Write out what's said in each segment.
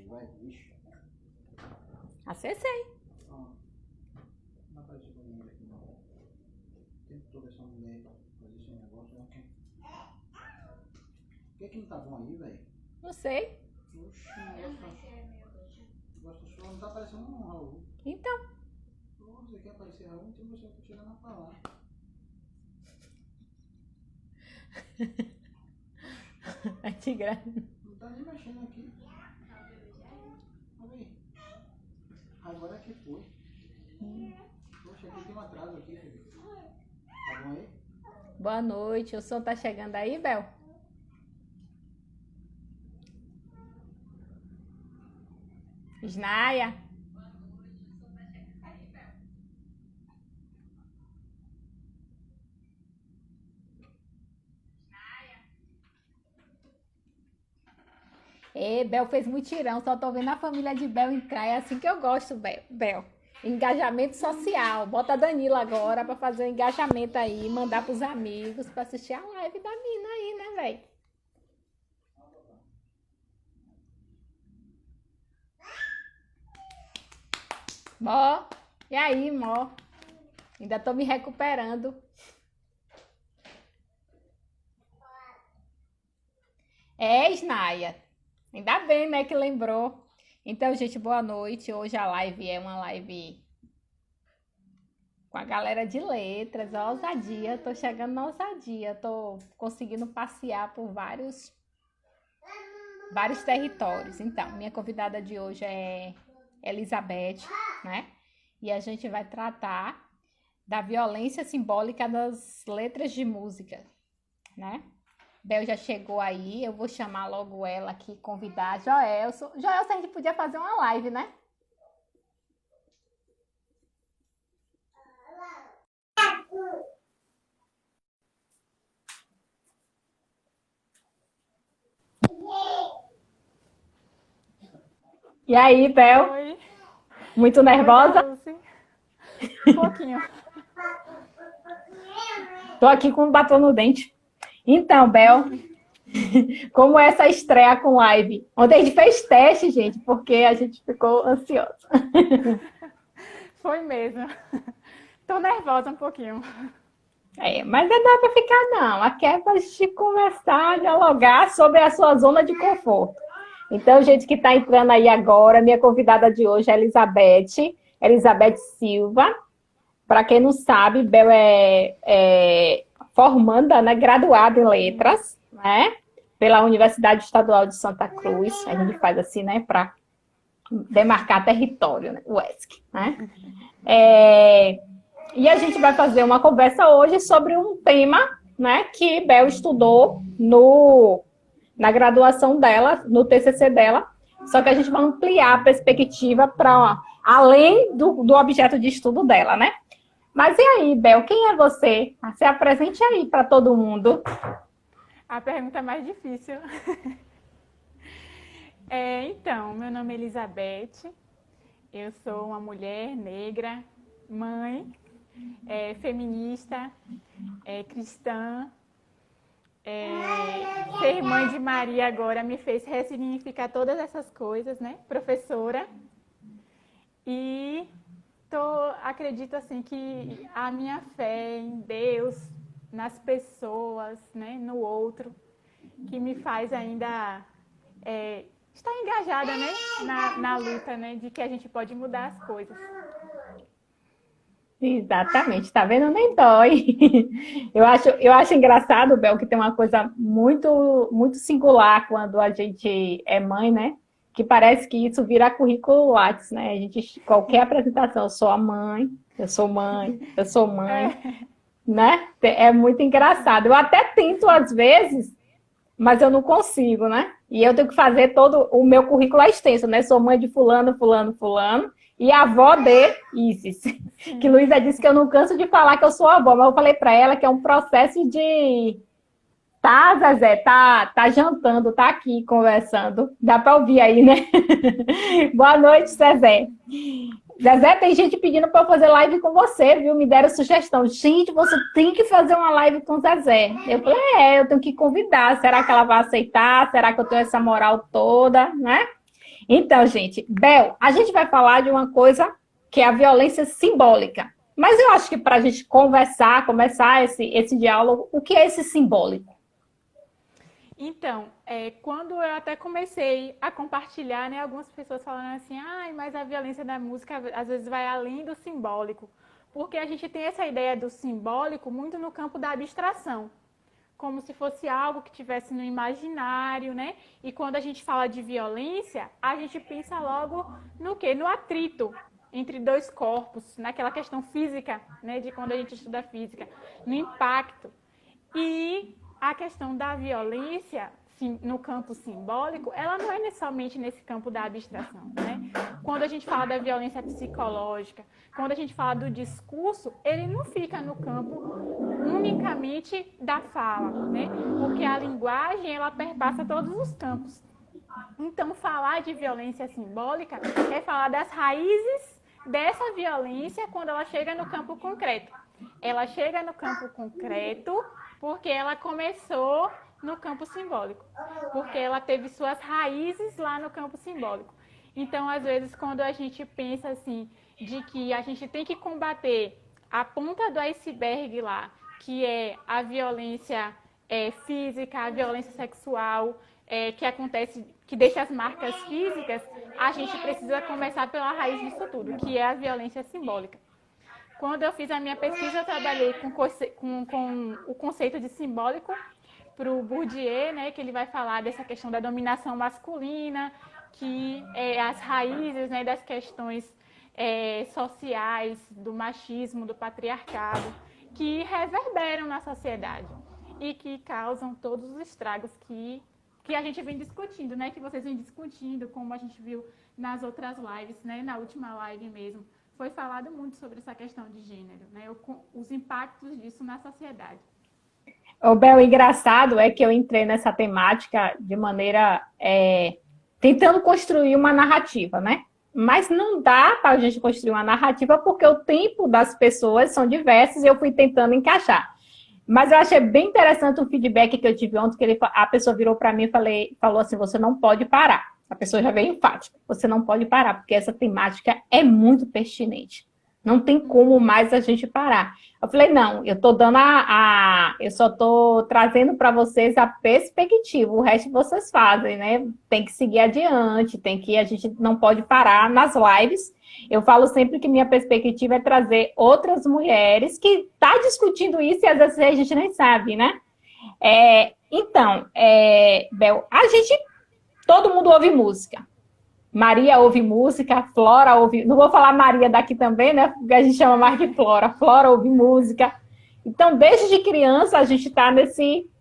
Vai, bicho. Acessei. Não apareceu pra mim aqui, não. O tempo todo essa mulher pra fazer esse negócio, né? Por que não tá bom aí, velho? Não sei. Oxi, gosta sua, não tá aparecendo não, Raul. Então. Você quer aparecer Raul, então você tá chegando a falar. Vai te gravar. Não tá nem mexendo aqui. Olha aí. Agora que foi. Poxa, aqui tem um atraso aqui, filho. Tá bom aí? Boa noite. O som tá chegando aí, Bel? Snaia. E Bel fez mutirão, só tô vendo a família de Bel entrar. É assim que eu gosto, Bel. Engajamento social. Bota a Danila agora pra fazer um engajamento aí, mandar pros amigos pra assistir a live da mina aí, né, velho? Mó, e aí, Mó? Ainda tô me recuperando. É, Snaia. Ainda bem, né, que lembrou. Então, gente, boa noite. Hoje a live é uma live com a galera de letras, ó, ousadia. Tô chegando na ousadia. Tô conseguindo passear por vários territórios. Então, minha convidada de hoje é Elizabeth, né? E a gente vai tratar da violência simbólica das letras de música, né? Bel já chegou aí, eu vou chamar logo ela aqui, convidar a Joelson. Joelson, a gente podia fazer uma live, né? E aí, Bel? Oi. Muito nervosa? Oi, um pouquinho. Tô aqui com um batom no dente. Então, Bel, como é essa estreia com live? Ontem a gente fez teste, gente, porque a gente ficou ansiosa. Foi mesmo. Tô nervosa um pouquinho. Mas não dá pra ficar, não. Aqui é pra gente conversar, dialogar sobre a sua zona de conforto. Então, gente que tá entrando aí agora, minha convidada de hoje é Elizabeth Silva. Para quem não sabe, Bel é formanda, né, graduada em letras, né, pela Universidade Estadual de Santa Cruz. A gente faz assim, né, para demarcar território, né, UESC, né. E a gente vai fazer uma conversa hoje sobre um tema, né, que Bel estudou na graduação dela, no TCC dela, só que a gente vai ampliar a perspectiva para além do objeto de estudo dela, né? Mas e aí, Bel, quem é você? Se apresente aí para todo mundo. A pergunta é mais difícil. Então, meu nome é Elizabeth, eu sou uma mulher negra, mãe, feminista, cristã. Ser mãe de Maria agora me fez ressignificar todas essas coisas, né? Professora. E acredito assim que a minha fé em Deus, nas pessoas, né, no outro, que me faz ainda estar engajada, né, na luta, né, de que a gente pode mudar as coisas. Exatamente, tá vendo? Nem dói. Eu acho engraçado, Bel, que tem uma coisa muito, muito singular quando a gente é mãe, né? Que parece que isso vira currículo Lattes, né? A gente, qualquer apresentação, eu sou a mãe, eu sou mãe, eu sou mãe, né? É muito engraçado. Eu até tento às vezes, mas eu não consigo, né? E eu tenho que fazer todo o meu currículo é extenso, né? Sou mãe de fulano, fulano, fulano, e avó de Isis. Que Luísa disse que eu não canso de falar que eu sou avó, mas eu falei para ela que é um processo de... Tá, Zezé, tá jantando, tá aqui conversando. Dá para ouvir aí, né? Boa noite, Zezé. Zezé, tem gente pedindo para eu fazer live com você, viu? Me deram sugestão. Gente, você tem que fazer uma live com Zezé. Eu falei, eu tenho que convidar. Será que ela vai aceitar? Será que eu tenho essa moral toda, né? Então, gente, Bel, a gente vai falar de uma coisa que é a violência simbólica. Mas eu acho que para a gente começar esse diálogo, o que é esse simbólico? Então, quando eu até comecei a compartilhar, né, algumas pessoas falando assim, mas a violência da música às vezes vai além do simbólico, porque a gente tem essa ideia do simbólico muito no campo da abstração, como se fosse algo que tivesse no imaginário, né? E quando a gente fala de violência, a gente pensa logo no quê? No atrito entre dois corpos, naquela questão física, né, de quando a gente estuda física, no impacto. E a questão da violência no campo simbólico, ela não é somente nesse campo da abstração, né? Quando a gente fala da violência psicológica, quando a gente fala do discurso, ele não fica no campo unicamente da fala, né? Porque a linguagem, ela perpassa todos os campos. Então, falar de violência simbólica é falar das raízes dessa violência quando ela chega no campo concreto. Ela chega no campo concreto porque ela começou no campo simbólico, porque ela teve suas raízes lá no campo simbólico. Então, às vezes, quando a gente pensa assim, de que a gente tem que combater a ponta do iceberg lá, que é a violência física, a violência sexual, que acontece, que deixa as marcas físicas, a gente precisa começar pela raiz disso tudo, que é a violência simbólica. Quando eu fiz a minha pesquisa, eu trabalhei com o conceito de simbólico para o Bourdieu, né, que ele vai falar dessa questão da dominação masculina, que é as raízes, né, das questões sociais, do machismo, do patriarcado, que reverberam na sociedade e que causam todos os estragos que a gente vem discutindo, né, que vocês vêm discutindo, como a gente viu nas outras lives, né, na última live mesmo. Foi falado muito sobre essa questão de gênero, né, os impactos disso na sociedade. O Bel, o engraçado é que eu entrei nessa temática de maneira tentando construir uma narrativa, né? Mas não dá para a gente construir uma narrativa porque o tempo das pessoas são diversos e eu fui tentando encaixar. Mas eu achei bem interessante o feedback que eu tive ontem, que a pessoa virou para mim e falou assim, você não pode parar. A pessoa já veio enfática, você não pode parar, porque essa temática é muito pertinente. Não tem como mais a gente parar. Eu falei, não, eu tô dando eu só tô trazendo para vocês a perspectiva, o resto vocês fazem, né? Tem que seguir adiante, a gente não pode parar nas lives. Eu falo sempre que minha perspectiva é trazer outras mulheres que tá discutindo isso e às vezes a gente nem sabe, né? Então, Bel, todo mundo ouve música. Maria ouve música, Flora ouve... Não vou falar Maria daqui também, né? Porque a gente chama mais de Flora. Flora ouve música. Então, desde criança, a gente está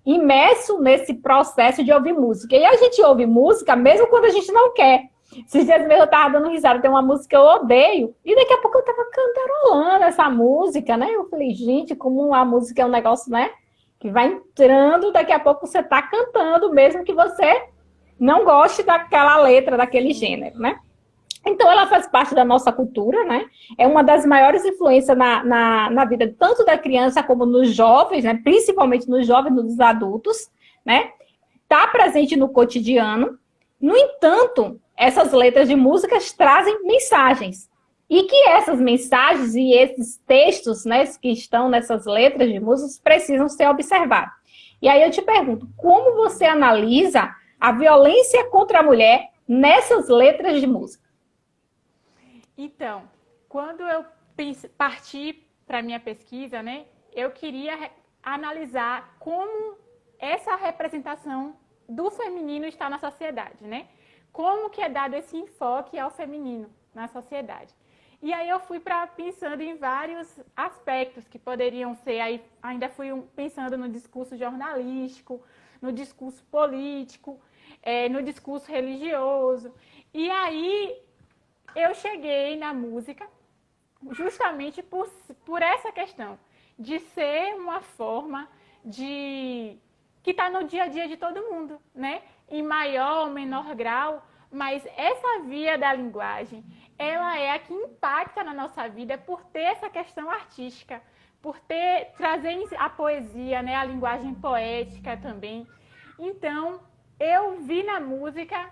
imerso nesse processo de ouvir música. E a gente ouve música mesmo quando a gente não quer. Esses dias mesmo eu estava dando risada, tem uma música que eu odeio. E daqui a pouco eu estava cantarolando essa música, né? Eu falei, gente, como a música é um negócio, né? Que vai entrando, daqui a pouco você está cantando, mesmo que você não goste daquela letra, daquele gênero, né? Então, ela faz parte da nossa cultura, né? É uma das maiores influências na vida, tanto da criança como nos jovens, né? Principalmente nos jovens, nos adultos, né? Está presente no cotidiano. No entanto, essas letras de músicas trazem mensagens. E que essas mensagens e esses textos, né, que estão nessas letras de músicas precisam ser observados. E aí eu te pergunto, como você analisa a violência contra a mulher nessas letras de música? Então, quando eu parti para a minha pesquisa, né, eu queria analisar como essa representação do feminino está na sociedade, né? Como que é dado esse enfoque ao feminino na sociedade. E aí eu fui pensando em vários aspectos que poderiam ser, ainda fui pensando no discurso jornalístico, no discurso político, no discurso religioso. E aí eu cheguei na música justamente por essa questão de ser uma forma que está no dia a dia de todo mundo, né? Em maior ou menor grau, mas essa via da linguagem, ela é a que impacta na nossa vida por ter essa questão artística, por trazer a poesia, né? A linguagem poética também. Então, eu vi na música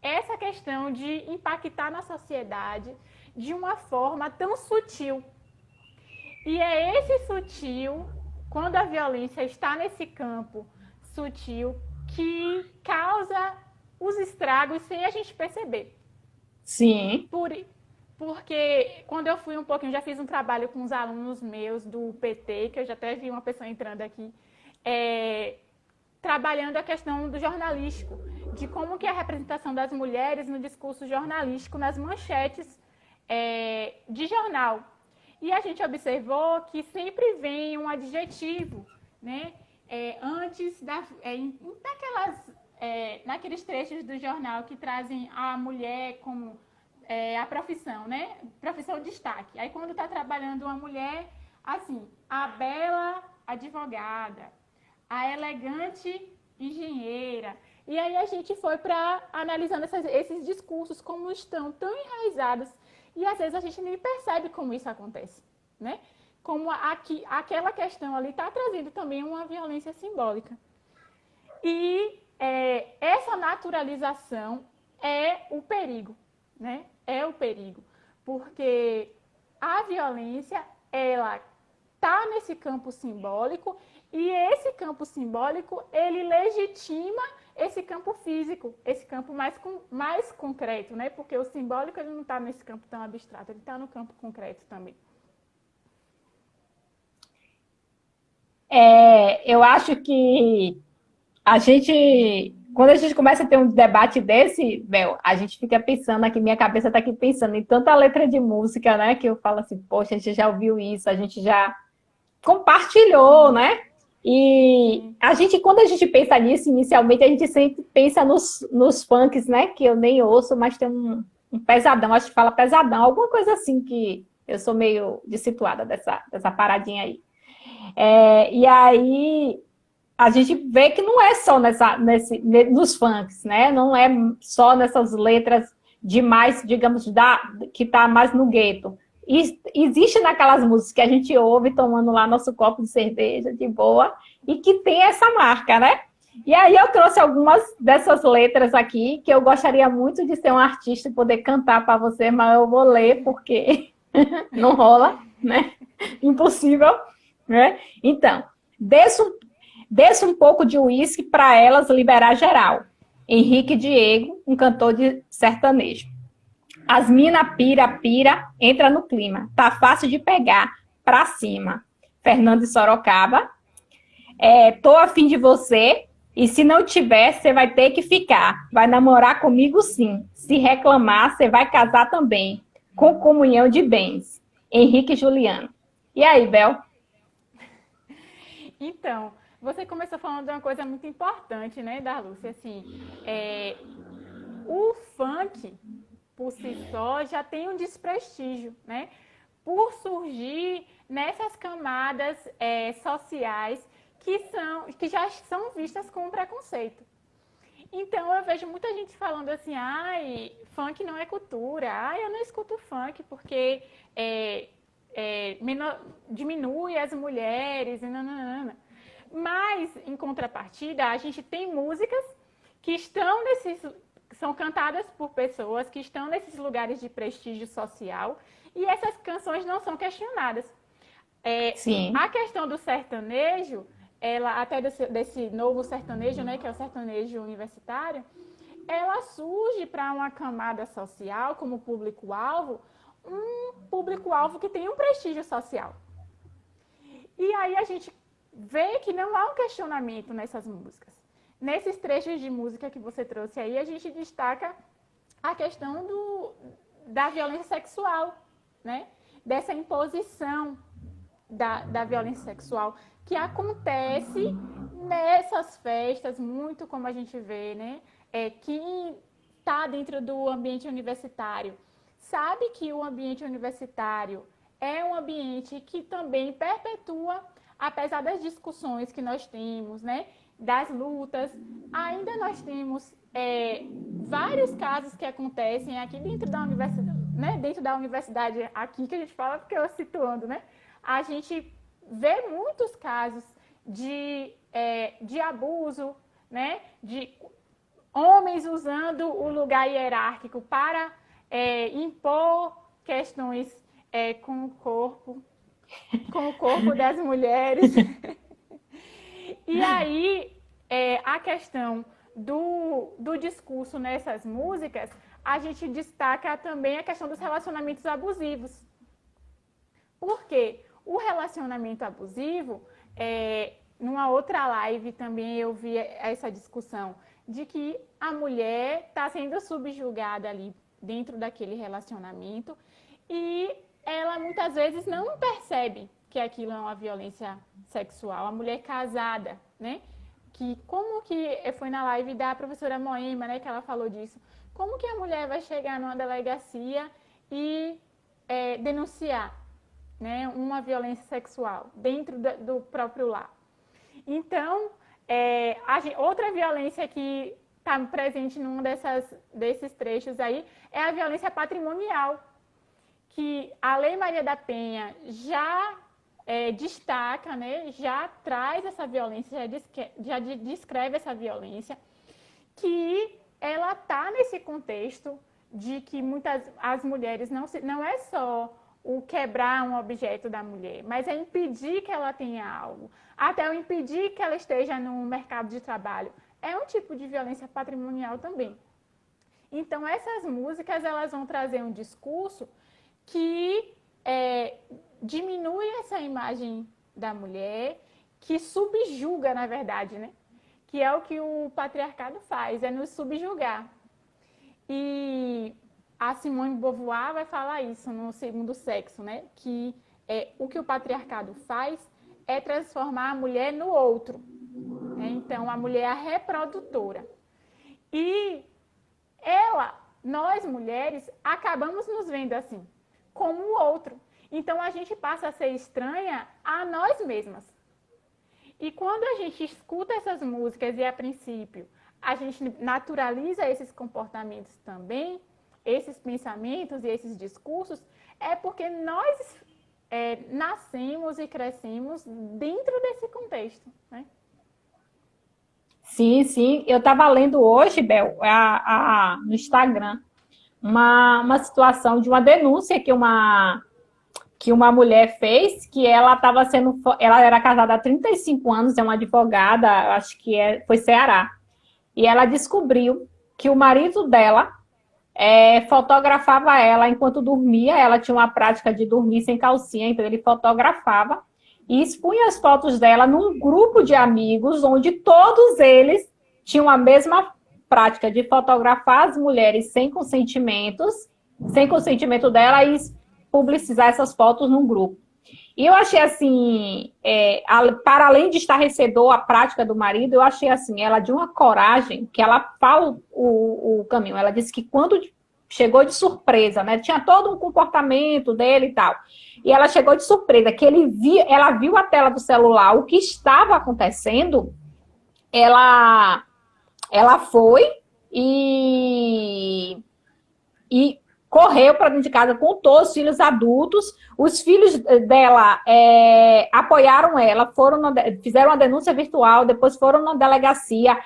essa questão de impactar na sociedade de uma forma tão sutil. E é esse sutil, quando a violência está nesse campo sutil, que causa os estragos sem a gente perceber. Sim. Porque quando eu fui um pouquinho, já fiz um trabalho com os alunos meus do PT, que eu já até vi uma pessoa entrando aqui, trabalhando a questão do jornalístico, de como que é a representação das mulheres no discurso jornalístico, nas manchetes de jornal. E a gente observou que sempre vem um adjetivo, né? Antes naqueles trechos do jornal que trazem a mulher como a profissão, né? Profissão de destaque. Aí quando está trabalhando uma mulher, assim, a bela advogada, a elegante engenheira. E aí a gente foi para analisando esses discursos, como estão tão enraizados. E às vezes a gente nem percebe como isso acontece, né? Como aquela questão ali está trazendo também uma violência simbólica. E essa naturalização é o perigo, né? É o perigo. Porque a violência, ela está nesse campo simbólico e esse campo simbólico, ele legitima esse campo físico, esse campo mais concreto, né? Porque o simbólico ele não está nesse campo tão abstrato, ele está no campo concreto também. Eu acho que quando a gente começa a ter um debate desse, Bel, a gente fica pensando aqui, minha cabeça está aqui pensando em tanta letra de música, né? Que eu falo assim, poxa, a gente já ouviu isso, a gente já compartilhou, né? E quando a gente pensa nisso, inicialmente, a gente sempre pensa nos funks, né? Que eu nem ouço, mas tem um pesadão, acho que fala pesadão, alguma coisa assim que eu sou meio dessituada dessa paradinha aí. E aí a gente vê que não é só nos funks, né? Não é só nessas letras de mais, digamos, que tá mais no gueto. Existe naquelas músicas que a gente ouve tomando lá nosso copo de cerveja de boa e que tem essa marca, né? E aí eu trouxe algumas dessas letras aqui que eu gostaria muito de ser um artista e poder cantar para você, mas eu vou ler porque não rola, né? Impossível, né? Então, desce um pouco de uísque para elas liberar geral. Henrique Diego, um cantor de sertanejo. As mina pira, entra no clima. Tá fácil de pegar, pra cima. Fernando de Sorocaba. Tô afim de você, e se não tiver, você vai ter que ficar. Vai namorar comigo sim. Se reclamar, você vai casar também. Com comunhão de bens. Henrique e Juliano. E aí, Bel? Então, você começou falando de uma coisa muito importante, né, Darlúcia? Assim, o funk por si só já tem um desprestígio, né? Por surgir nessas camadas sociais que já são vistas com preconceito. Então eu vejo muita gente falando assim, ai, funk não é cultura, ai, eu não escuto funk porque diminui as mulheres, e nananana. Mas, em contrapartida, a gente tem músicas que são cantadas por pessoas que estão nesses lugares de prestígio social e essas canções não são questionadas. Sim. A questão do sertanejo, até desse novo sertanejo, né, que é o sertanejo universitário, ela surge para uma camada social como público-alvo, um público-alvo que tem um prestígio social. E aí a gente vê que não há um questionamento nessas músicas. Nesses trechos de música que você trouxe aí, a gente destaca a questão da violência sexual, né? Dessa imposição da violência sexual que acontece nessas festas, muito como a gente vê, né? Quem está dentro do ambiente universitário sabe que o ambiente universitário é um ambiente que também perpetua, apesar das discussões que nós temos, né? Das lutas, ainda nós temos vários casos que acontecem aqui dentro da universidade, né? Dentro da universidade aqui que a gente fala, porque eu situando, né? A gente vê muitos casos de abuso, né? De homens usando o lugar hierárquico para impor questões com o corpo das mulheres. E aí, a questão do discurso nessas músicas, a gente destaca também a questão dos relacionamentos abusivos. Por quê? O relacionamento abusivo, numa outra live também eu vi essa discussão, de que a mulher está sendo subjugada ali dentro daquele relacionamento e ela muitas vezes não percebe que aquilo é uma violência sexual. A mulher casada, né? Como que foi na live da professora Moema, né, que ela falou disso. Como que a mulher vai chegar numa delegacia e denunciar, né, uma violência sexual dentro do próprio lar? Então, outra violência que está presente num desses trechos aí é a violência patrimonial, que a Lei Maria da Penha já destaca, né, já traz essa violência, já descreve essa violência, que ela está nesse contexto de que as mulheres não é só o quebrar um objeto da mulher, mas é impedir que ela tenha algo, até o impedir que ela esteja no mercado de trabalho. É um tipo de violência patrimonial também. Então, essas músicas elas vão trazer um discurso que diminui essa imagem da mulher, que subjuga, na verdade, né? Que é o que o patriarcado faz, é nos subjugar. E a Simone de Beauvoir vai falar isso no Segundo Sexo, né? Que o que o patriarcado faz é transformar a mulher no outro. Né? Então, a mulher é a reprodutora. E nós mulheres, acabamos nos vendo assim, como o outro. Então, a gente passa a ser estranha a nós mesmas. E quando a gente escuta essas músicas e, a princípio, a gente naturaliza esses comportamentos também, esses pensamentos e esses discursos, é porque nós nascemos e crescemos dentro desse contexto, né? Sim, sim. Eu estava lendo hoje, Bel, no Instagram, uma situação de uma denúncia que uma mulher fez, que ela era casada há 35 anos, é uma advogada, acho que foi Ceará, e ela descobriu que o marido dela fotografava ela enquanto dormia. Ela tinha uma prática de dormir sem calcinha, então ele fotografava e expunha as fotos dela num grupo de amigos, onde todos eles tinham a mesma prática de fotografar as mulheres sem consentimento dela e publicizar essas fotos num grupo. E eu achei assim, para além de estarrecedor a prática do marido, eu achei assim, ela de uma coragem, que ela fala o caminho. Ela disse que quando chegou de surpresa, né, tinha todo um comportamento dele e tal, e ela chegou de surpresa, que ela viu a tela do celular, o que estava acontecendo, ela foi e correu para dentro de casa, contou os filhos adultos. Os filhos dela apoiaram ela, fizeram uma denúncia virtual, depois foram na delegacia.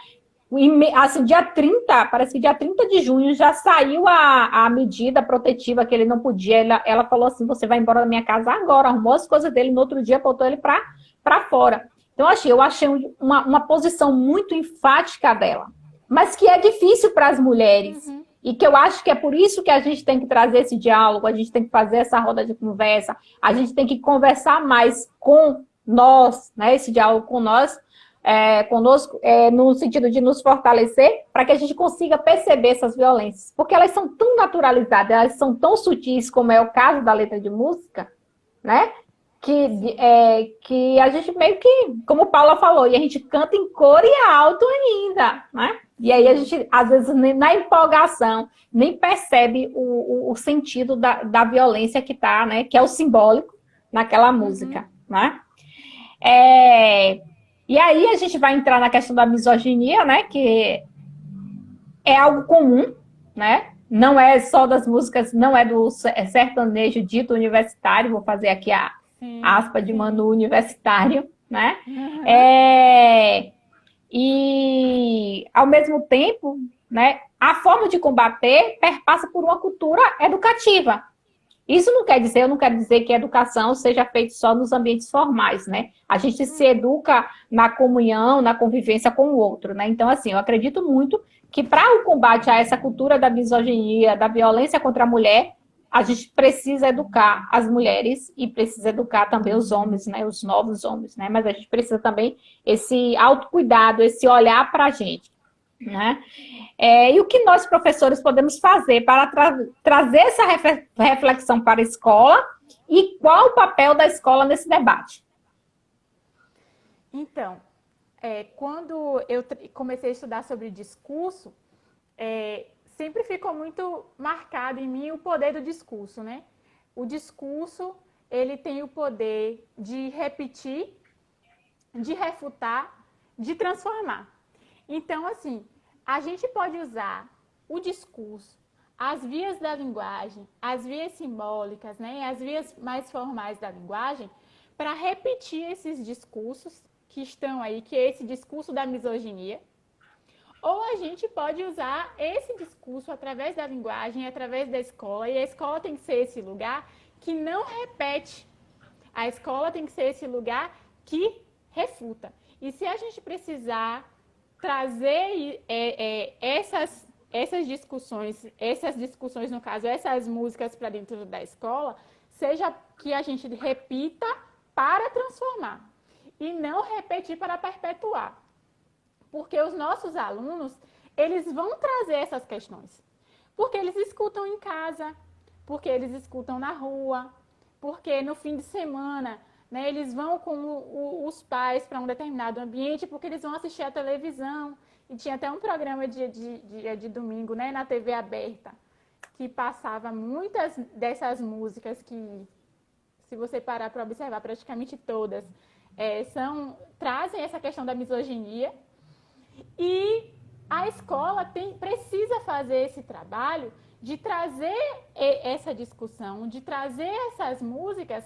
Assim, dia 30, parece que dia 30 de junho já saiu a medida protetiva que ele não podia. Ela falou assim, você vai embora da minha casa agora, arrumou as coisas dele, no outro dia botou ele para fora. Então, eu achei uma posição muito enfática dela, mas que é difícil para as mulheres. Uhum. E que eu acho que é por isso que a gente tem que trazer esse diálogo, a gente tem que fazer essa roda de conversa, a gente tem que conversar mais com nós, né? Esse diálogo com nós, conosco, no sentido de nos fortalecer, para que a gente consiga perceber essas violências. Porque elas são tão naturalizadas, elas são tão sutis, como é o caso da letra de música, né? Que a gente meio que, como Paula falou, e a gente canta em cor e alto ainda, né? E aí a gente, às vezes, na empolgação, nem percebe o sentido da violência que tá, né? Que é o simbólico naquela música, né? E aí a gente vai entrar na questão da misoginia, né? Que é algo comum, né? Não é só das músicas, não é do sertanejo dito universitário, vou fazer aqui a aspa de Manu universitário, né? E, ao mesmo tempo, né? A forma de combater perpassa por uma cultura educativa. Isso não quer dizer, eu não quero dizer que a educação seja feita só nos ambientes formais, né? A gente se educa na comunhão, na convivência com o outro, né? Então, assim, eu acredito muito que para o combate a essa cultura da misoginia, da violência contra a mulher, a gente precisa educar as mulheres e precisa educar também os homens, né? Os novos homens, né? Mas a gente precisa também esse autocuidado, esse olhar para a gente, né? E o que nós, professores, podemos fazer para trazer essa reflexão para a escola e qual o papel da escola nesse debate? Então, quando eu comecei a estudar sobre discurso, sempre ficou muito marcado em mim o poder do discurso, né? O discurso, ele tem o poder de repetir, de refutar, de transformar. Então, assim, a gente pode usar o discurso, as vias da linguagem, as vias simbólicas, né, as vias mais formais da linguagem, para repetir esses discursos que estão aí, que é esse discurso da misoginia. Ou a gente pode usar esse discurso através da linguagem, através da escola, e a escola tem que ser esse lugar que não repete. A escola tem que ser esse lugar que refuta. E se a gente precisar trazer essas discussões, no caso, essas músicas para dentro da escola, seja que a gente repita para transformar e não repetir para perpetuar. Porque os nossos alunos, eles vão trazer essas questões. Porque eles escutam em casa, porque eles escutam na rua, porque no fim de semana, né, eles vão com os pais para um determinado ambiente, porque eles vão assistir a televisão. E tinha até um programa de domingo, né, na TV aberta, que passava muitas dessas músicas que, se você parar para observar, praticamente todas, trazem essa questão da misoginia. E a escola precisa fazer esse trabalho de trazer essa discussão, de trazer essas músicas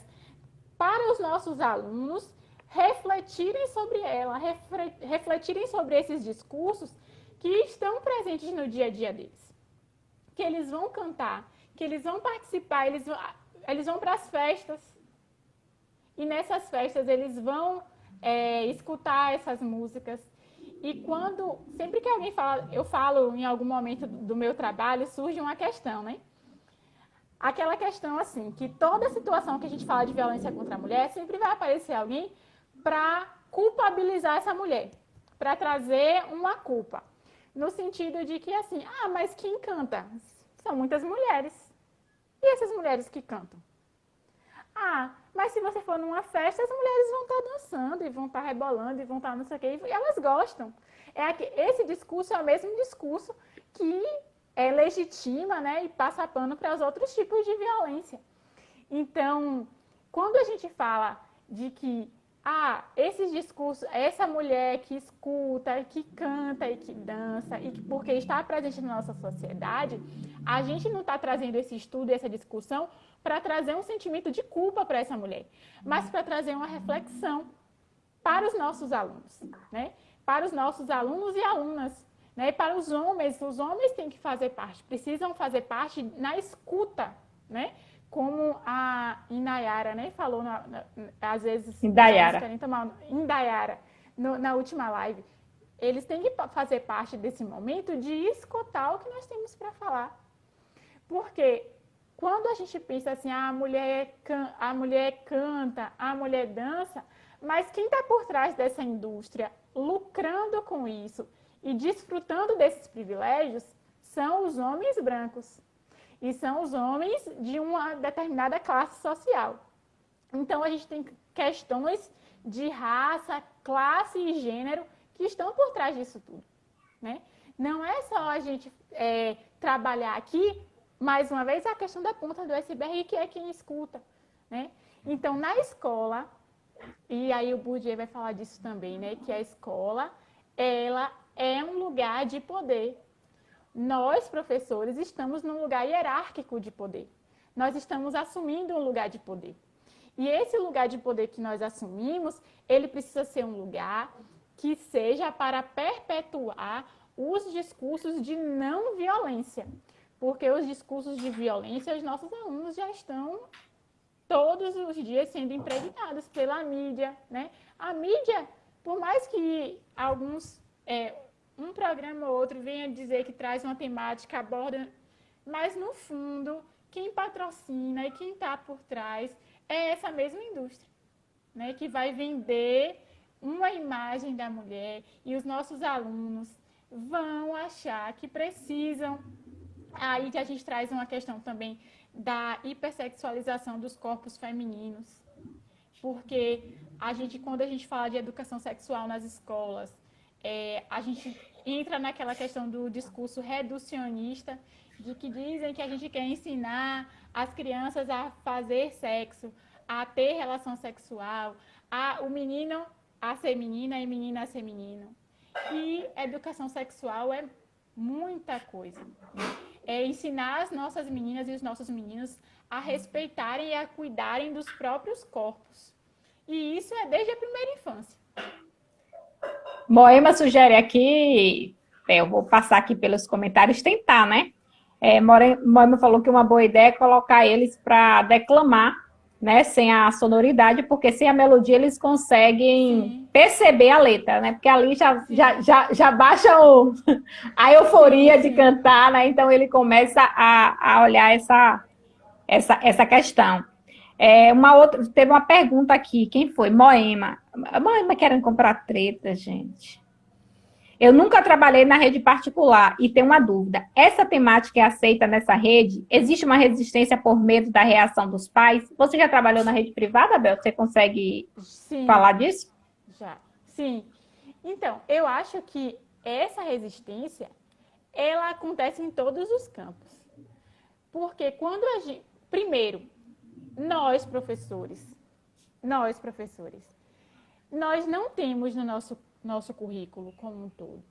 para os nossos alunos refletirem sobre ela, refletirem sobre esses discursos que estão presentes no dia a dia deles. Que eles vão cantar, que eles vão participar, eles vão para as festas. E nessas festas eles vão escutar essas músicas. E sempre que alguém fala, eu falo em algum momento do meu trabalho, surge uma questão, né? Aquela questão assim, que toda situação que a gente fala de violência contra a mulher, sempre vai aparecer alguém para culpabilizar essa mulher, para trazer uma culpa. No sentido de que assim, mas quem canta? São muitas mulheres. E essas mulheres que cantam? Mas se você for numa festa, as mulheres vão estar dançando, e vão estar rebolando, e vão estar não sei o quê, e elas gostam. Esse discurso é o mesmo discurso que legitima, né, e passa pano para os outros tipos de violência. Então, quando a gente fala de que esses discursos, essa mulher que escuta, que canta e que dança, e que porque está presente na nossa sociedade, a gente não está trazendo esse estudo, essa discussão, para trazer um sentimento de culpa para essa mulher, mas para trazer uma reflexão para os nossos alunos, né? Para os nossos alunos e alunas, né? Para os homens têm que fazer parte, precisam fazer parte na escuta, né? Como a Indaiara, né, falou, às vezes, Indaiara, na última live, eles têm que fazer parte desse momento de escutar o que nós temos para falar. Porque quando a gente pensa assim, a mulher canta, a mulher dança, mas quem está por trás dessa indústria lucrando com isso e desfrutando desses privilégios são os homens brancos. E são os homens de uma determinada classe social. Então, a gente tem questões de raça, classe e gênero que estão por trás disso tudo, né? Não é só a gente trabalhar aqui, mais uma vez, a questão da ponta do iceberg, que é quem escuta, né? Então, na escola, e aí o Bourdieu vai falar disso também, né? Que a escola, ela é um lugar de poder. Nós, professores, estamos num lugar hierárquico de poder. Nós estamos assumindo um lugar de poder. E esse lugar de poder que nós assumimos, ele precisa ser um lugar que seja para perpetuar os discursos de não violência, porque os discursos de violência, os nossos alunos já estão todos os dias sendo impregnados pela mídia, né? A mídia, por mais que um programa ou outro venha dizer que traz uma temática, aborda, mas no fundo, quem patrocina e quem está por trás é essa mesma indústria, né? Que vai vender uma imagem da mulher e os nossos alunos vão achar que precisam. Aí que a gente traz uma questão também da hipersexualização dos corpos femininos, porque quando a gente fala de educação sexual nas escolas, a gente entra naquela questão do discurso reducionista, de que dizem que a gente quer ensinar as crianças a fazer sexo, a ter relação sexual, o menino a ser menina e menina a ser menino. E educação sexual é muita coisa. É ensinar as nossas meninas e os nossos meninos a respeitarem e a cuidarem dos próprios corpos. E isso é desde a primeira infância. Moema sugere aqui, eu vou passar aqui pelos comentários, tentar, né? Moema falou que uma boa ideia é colocar eles para declamar, né? Sem a sonoridade, porque sem a melodia eles conseguem perceber a letra, né? Porque ali já baixa a euforia de cantar, né? Então ele começa a olhar essa questão. Teve uma pergunta aqui, quem foi? Moema. Moema querendo comprar treta, gente. Eu nunca trabalhei na rede particular e tenho uma dúvida. Essa temática é aceita nessa rede? Existe uma resistência por medo da reação dos pais? Você já trabalhou na rede privada, Bel? Você consegue falar disso? Já. Sim. Então, eu acho que essa resistência, ela acontece em todos os campos. Porque quando primeiro, nós professores, nós não temos no nosso currículo como um todo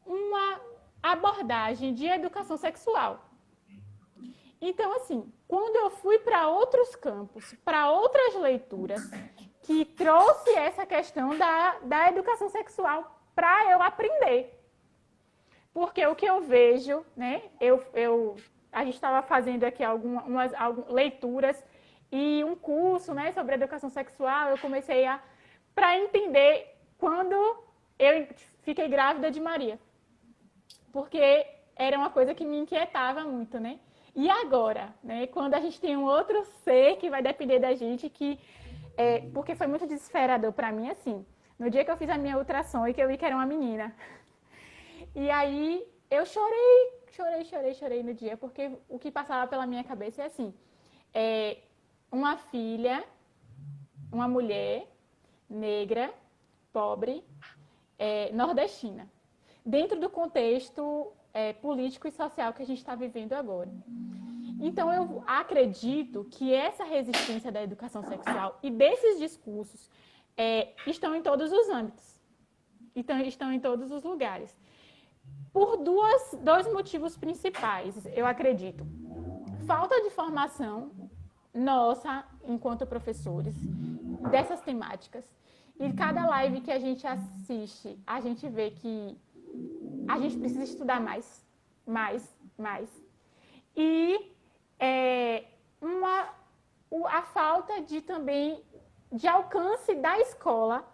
uma abordagem de educação sexual. Então, assim, quando eu fui para outros campos, para outras leituras, que trouxe essa questão da educação sexual para eu aprender. Porque o que eu vejo, né, a gente estava fazendo aqui algumas leituras e um curso, né, sobre educação sexual, eu comecei para entender quando eu fiquei grávida de Maria. Porque era uma coisa que me inquietava muito, né? E agora, né, quando a gente tem um outro ser que vai depender da gente, porque foi muito desesperador para mim, assim, no dia que eu fiz a minha ultrassom e que eu vi que era uma menina. E aí eu chorei no dia, porque o que passava pela minha cabeça é assim, uma filha, uma mulher negra, pobre, nordestina, dentro do contexto político e social que a gente está vivendo agora. Então, eu acredito que essa resistência da educação sexual e desses discursos estão em todos os âmbitos, estão em todos os lugares. Por dois motivos principais, eu acredito. Falta de formação nossa, enquanto professores, dessas temáticas. E cada live que a gente assiste, a gente vê que a gente precisa estudar mais. E a falta também de alcance da escola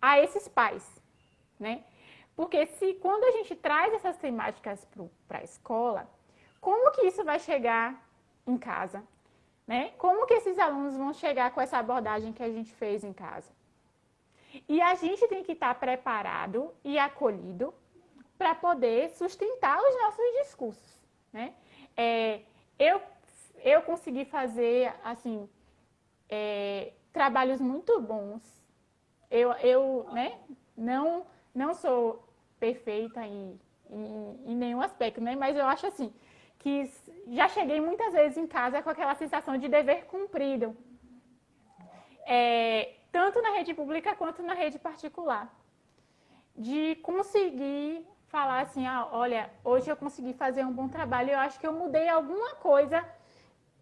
a esses pais, né? Porque quando a gente traz essas temáticas para a escola, como que isso vai chegar em casa? Né? Como que esses alunos vão chegar com essa abordagem que a gente fez em casa? E a gente tem que estar preparado e acolhido para poder sustentar os nossos discursos, né? Eu consegui fazer, assim, trabalhos muito bons. Eu né, não sou perfeita em nenhum aspecto, né? Mas eu acho, assim, que já cheguei muitas vezes em casa com aquela sensação de dever cumprido. Tanto na rede pública quanto na rede particular. De conseguir falar assim, olha, hoje eu consegui fazer um bom trabalho, eu acho que eu mudei alguma coisa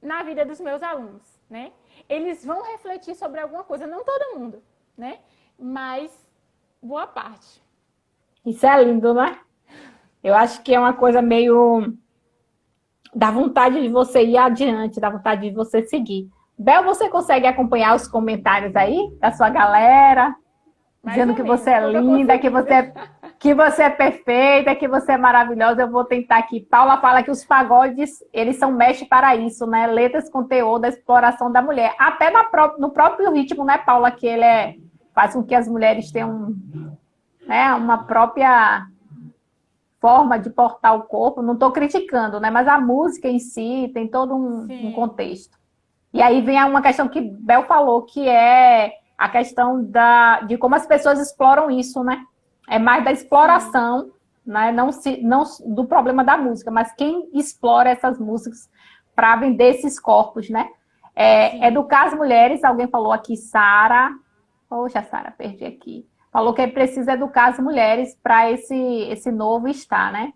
na vida dos meus alunos, né? Eles vão refletir sobre alguma coisa, não todo mundo, né? Mas boa parte. Isso é lindo, né? Eu acho que é uma coisa meio dá vontade de você ir adiante, dá vontade de você seguir. Bel, você consegue acompanhar os comentários aí da sua galera, Mais dizendo ou que menos, você é eu tô linda, conseguindo. que você é perfeita, que você é maravilhosa. Eu vou tentar aqui. Paula fala que os pagodes, eles são mestre para isso, né? Letras com teor da exploração da mulher. Até no próprio ritmo, né, Paula, que faz com que as mulheres tenham, né, uma própria forma de portar o corpo. Não estou criticando, né? Mas a música em si tem todo um Sim, contexto. E aí vem uma questão que Bel falou, que é a questão de como as pessoas exploram isso, né? É mais da sim, exploração, né? Não do problema da música, mas quem explora essas músicas para vender esses corpos, né? sim. Educar as mulheres, alguém falou aqui, Sara. Poxa, Sara, perdi aqui. Falou que precisa educar as mulheres para esse novo estar, né?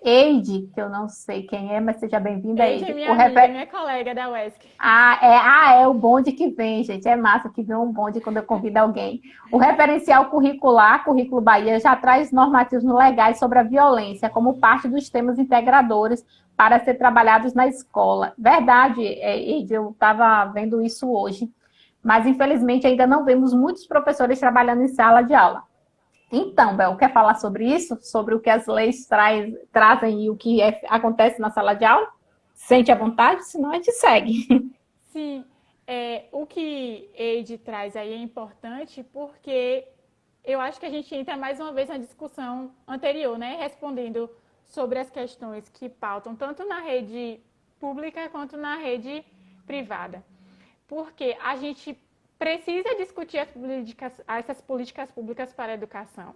Eide, que eu não sei quem é, mas seja bem-vinda, Eide é Eide. minha amiga, minha colega da UESC. É o bonde que vem, gente. É massa que vem um bonde quando eu convido alguém. O referencial curricular, Currículo Bahia, já traz normativos legais sobre a violência como parte dos temas integradores para ser trabalhados na escola. Verdade, Eide, eu estava vendo isso hoje. Mas, infelizmente, ainda não vemos muitos professores trabalhando em sala de aula. Então, Bel, quer falar sobre isso? Sobre o que as leis trazem e o que acontece na sala de aula? Sente à vontade, senão a gente segue. Sim, o que Eide traz aí é importante porque eu acho que a gente entra mais uma vez na discussão anterior, né? Respondendo sobre as questões que pautam tanto na rede pública quanto na rede privada. Porque a gente precisa discutir essas políticas públicas para a educação.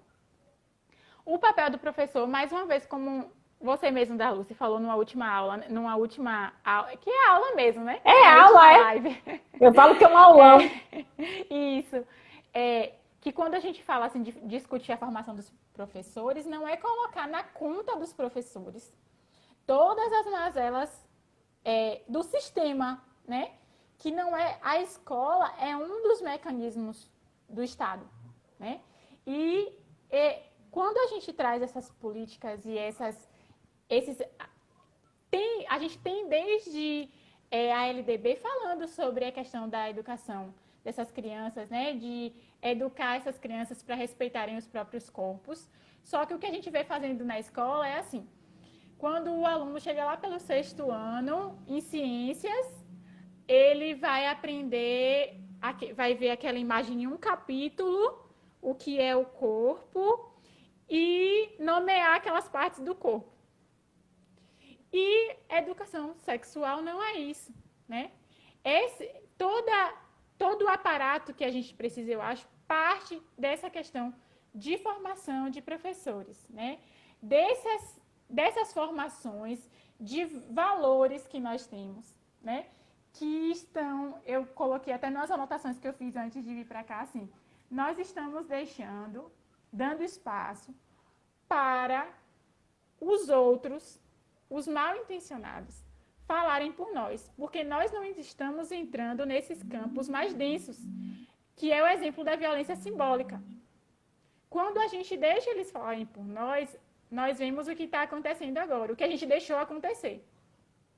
O papel do professor, mais uma vez, como você mesmo, da Lúcia, falou numa última aula, que é aula mesmo, né? É Na aula, última é? live. Eu falo que é um aulão. Isso. Que quando a gente fala assim, de discutir a formação dos professores, não é colocar na conta dos professores todas as mazelas do sistema, né? Que não é a escola é um dos mecanismos do Estado, né? E quando a gente traz essas políticas e a gente tem desde a LDB falando sobre a questão da educação dessas crianças, né? De educar essas crianças para respeitarem os próprios corpos. Só que o que a gente vê fazendo na escola é assim: quando o aluno chega lá pelo 6º ano, em ciências, ele vai aprender, vai ver aquela imagem em um capítulo, o que é o corpo, e nomear aquelas partes do corpo. E educação sexual não é isso, né? Todo o aparato que a gente precisa, eu acho, parte dessa questão de formação de professores, né? Dessas formações de valores que nós temos, né? Que eu coloquei até nas anotações que eu fiz antes de vir para cá, assim, nós estamos dando espaço para os outros, os mal intencionados, falarem por nós, porque nós não estamos entrando nesses campos mais densos, que é o exemplo da violência simbólica. Quando a gente deixa eles falarem por nós, nós vemos o que está acontecendo agora, o que a gente deixou acontecer,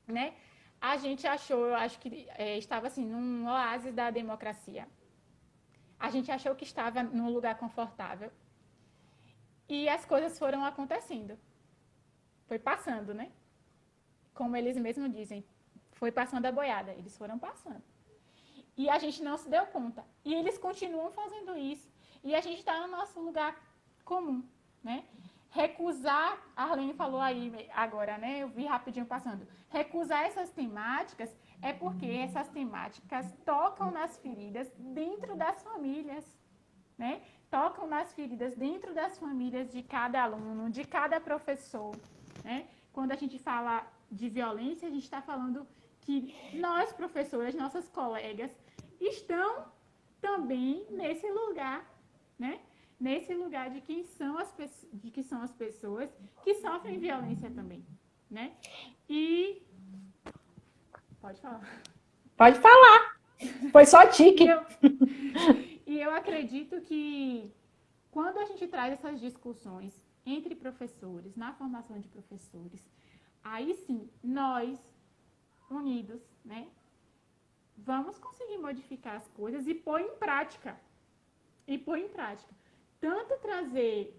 né? A gente achou, eu acho que estava assim, num oásis da democracia. A gente achou que estava num lugar confortável. E as coisas foram acontecendo. Foi passando, né? Como eles mesmos dizem, foi passando a boiada. Eles foram passando. E a gente não se deu conta. E eles continuam fazendo isso. E a gente está no nosso lugar comum, né? Recusar, a Arlene falou aí agora, né? Eu vi rapidinho passando. Recusar essas temáticas é porque essas temáticas tocam nas feridas dentro das famílias, né? Tocam nas feridas dentro das famílias de cada aluno, de cada professor, né? Quando a gente fala de violência, a gente está falando que nós, professores, nossas colegas, estão também nesse lugar, né? Nesse lugar de que são as pessoas que sofrem violência também, né? E pode falar. Pode falar. Foi só tique. E eu acredito que quando a gente traz essas discussões entre professores, na formação de professores, aí sim, nós, unidos, né, vamos conseguir modificar as coisas e pôr em prática. Tanto trazer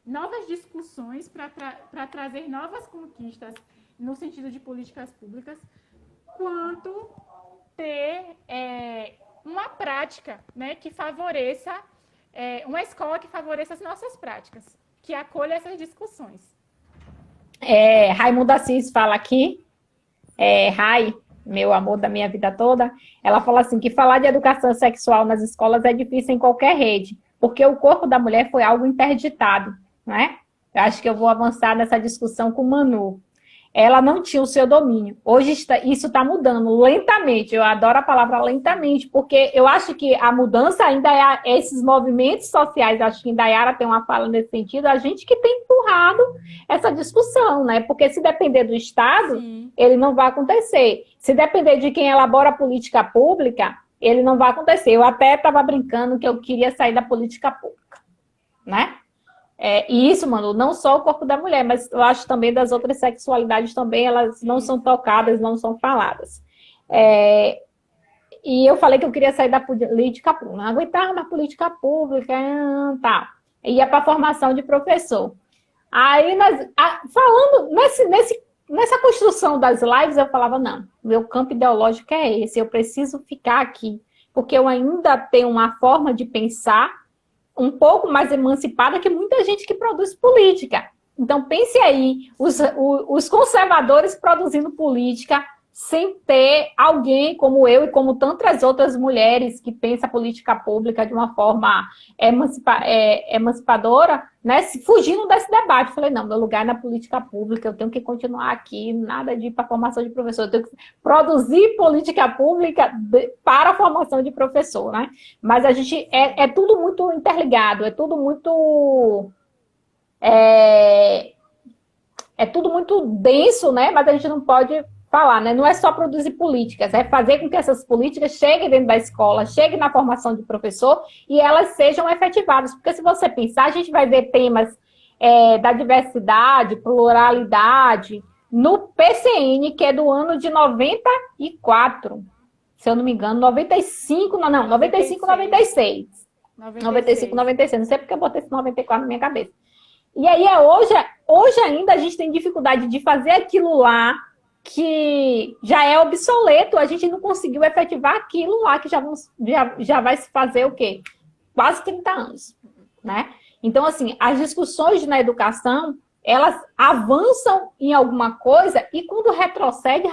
novas discussões para trazer novas conquistas no sentido de políticas públicas, quanto ter uma prática, né, que favoreça, uma escola que favoreça as nossas práticas, que acolha essas discussões. Raimundo Assis fala aqui, Rai, meu amor da minha vida toda, ela fala assim, que falar de educação sexual nas escolas é difícil em qualquer rede, porque o corpo da mulher foi algo interditado, né? Eu acho que eu vou avançar nessa discussão com o Manu. Ela não tinha o seu domínio. Hoje isso está mudando lentamente. Eu adoro a palavra lentamente, porque eu acho que a mudança ainda é esses movimentos sociais. Acho que a Indaiara tem uma fala nesse sentido. A gente que tem empurrado essa discussão, né? Porque se depender do Estado, sim, ele não vai acontecer. Se depender de quem elabora a política pública, ele não vai acontecer. Eu até estava brincando que eu queria sair da política pública, né? E isso, mano, não só o corpo da mulher, mas eu acho também das outras sexualidades também, elas não são tocadas, não são faladas. E eu falei que eu queria sair da política pública, não aguentava na política pública, tá. Ia para a formação de professor. Aí, falando nessa construção das lives, eu falava, não, meu campo ideológico é esse, eu preciso ficar aqui, porque eu ainda tenho uma forma de pensar um pouco mais emancipada que muita gente que produz política. Então, pense aí, os conservadores produzindo política sem ter alguém como eu e como tantas outras mulheres que pensam a política pública de uma forma emancipadora, né, fugindo desse debate. Eu falei, não, meu lugar é na política pública, eu tenho que continuar aqui, nada de ir para a formação de professor, eu tenho que produzir política pública para a formação de professor, né? Mas a gente, é tudo muito interligado, é tudo muito denso, né? Mas a gente não pode falar, né? Não é só produzir políticas, é fazer com que essas políticas cheguem dentro da escola, cheguem na formação de professor e elas sejam efetivadas. Porque se você pensar, a gente vai ver temas da diversidade, pluralidade, no PCN, que é do ano de 94, se eu não me engano, 95, 96. 95, 96, não sei porque eu botei esse 94 na minha cabeça. E aí, hoje ainda a gente tem dificuldade de fazer aquilo lá, que já é obsoleto, a gente não conseguiu efetivar aquilo lá, que já vai se fazer o quê? Quase 30 anos, né? Então, assim, as discussões na educação, elas avançam em alguma coisa e quando retrocede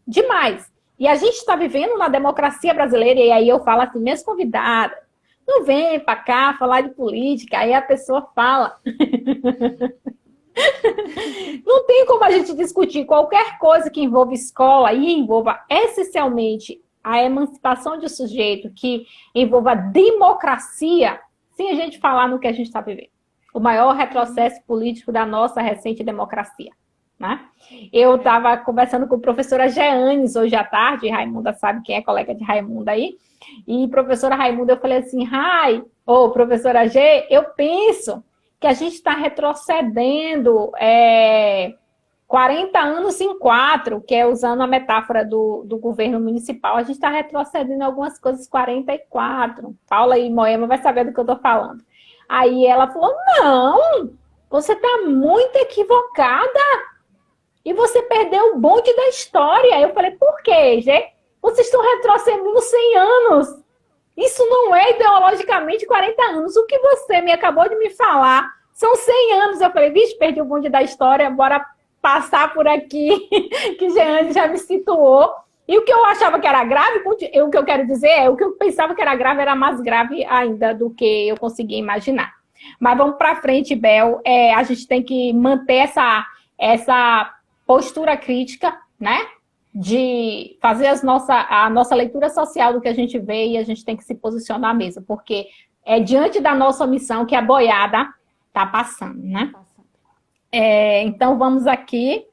demais. E a gente está vivendo na democracia brasileira, e aí eu falo assim, minhas convidadas, não vem para cá falar de política, aí a pessoa fala... Não tem como a gente discutir qualquer coisa que envolva escola e envolva essencialmente a emancipação de sujeito, que envolva democracia, sem a gente falar no que a gente está vivendo. O maior retrocesso político da nossa recente democracia, né? Eu estava conversando com a professora Jeanes hoje à tarde, Raimunda sabe quem é, colega de Raimunda aí, e professora Raimunda, eu falei assim, professora G, eu penso que a gente está retrocedendo 40 anos em 4, que é usando a metáfora do governo municipal, a gente está retrocedendo algumas coisas 44. Paula e Moema vai saber do que eu estou falando. Aí ela falou, não, você está muito equivocada e você perdeu o bonde da história. Eu falei, por quê, Gê? Vocês estão retrocedendo 100 anos. Isso não é ideologicamente 40 anos. O que você me acabou de me falar são 100 anos. Eu falei, vixe, perdi o bonde da história, bora passar por aqui, que Jeane já me situou. E o que eu achava que era grave, o que eu quero dizer o que eu pensava que era grave era mais grave ainda do que eu conseguia imaginar. Mas vamos para frente, Bel. A gente tem que manter essa postura crítica, né? De fazer a nossa leitura social do que a gente vê e a gente tem que se posicionar mesmo, porque é diante da nossa omissão que a boiada está passando, né? Então, vamos aqui.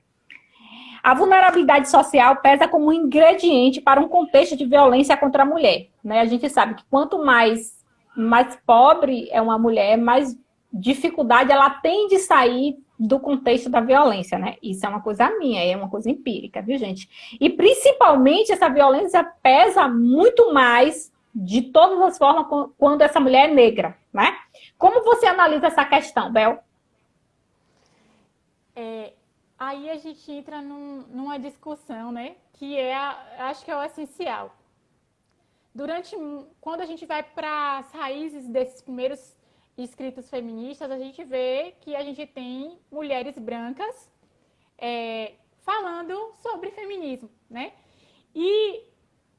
A vulnerabilidade social pesa como um ingrediente para um contexto de violência contra a mulher, né? A gente sabe que quanto mais mais pobre é uma mulher, mais dificuldade ela tem de sair do contexto da violência, né? Isso é uma coisa minha, é uma coisa empírica, viu, gente? E principalmente essa violência pesa muito mais de todas as formas quando essa mulher é negra, né? Como você analisa essa questão, Bel? Aí a gente entra numa discussão, né? Que acho que é o essencial. Quando a gente vai para as raízes desses primeiros escritos feministas, a gente vê que a gente tem mulheres brancas falando sobre feminismo, né? E